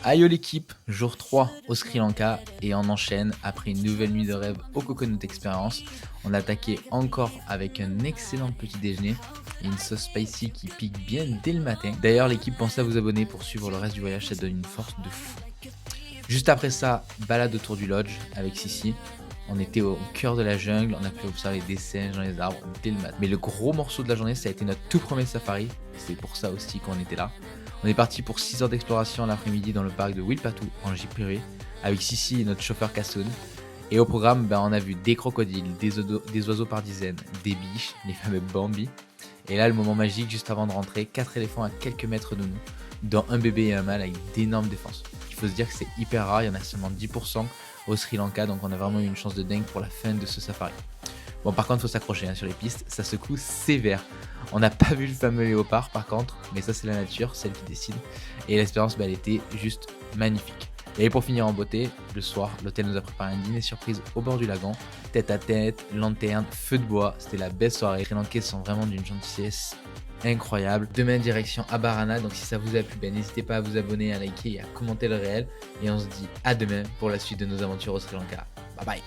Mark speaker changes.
Speaker 1: Aïe l'équipe, jour 3 au Sri Lanka et on enchaîne après une nouvelle nuit de rêve au Coconut Experience. On a attaqué encore avec un excellent petit déjeuner et une sauce spicy qui pique bien dès le matin. D'ailleurs l'équipe pensez à vous abonner pour suivre le reste du voyage, ça donne une force de fou. Juste après ça, balade autour du lodge avec Sissi. On était au cœur de la jungle, on a pu observer des singes dans les arbres dès le matin. Mais le gros morceau de la journée, ça a été notre tout premier safari. C'est pour ça aussi qu'on était là. On est parti pour 6 heures d'exploration l'après-midi dans le parc de Wilpatu en jeep privé avec Sissi et notre chauffeur Kassoun. Et au programme, on a vu des crocodiles, des oiseaux par dizaines, des biches, les fameux Bambi. Et là, le moment magique, juste avant de rentrer, 4 éléphants à quelques mètres de nous, dont un bébé et un mâle avec d'énormes défenses. Il faut se dire que c'est hyper rare, il y en a seulement 10% au Sri Lanka, donc on a vraiment eu une chance de dingue pour la fin de ce safari. Bon, par contre, il faut s'accrocher sur les pistes, ça secoue sévère. On n'a pas vu le fameux léopard par contre, mais ça c'est la nature, celle qui décide. Et l'expérience, elle était juste magnifique. Et pour finir en beauté, le soir, l'hôtel nous a préparé un dîner surprise au bord du lagon, tête à tête, lanterne, feu de bois, c'était la belle soirée. Les Sri Lankais sont vraiment d'une gentillesse incroyable. Demain, direction Abarana, donc si ça vous a plu, n'hésitez pas à vous abonner, à liker et à commenter le réel. Et on se dit à demain pour la suite de nos aventures au Sri Lanka. Bye bye.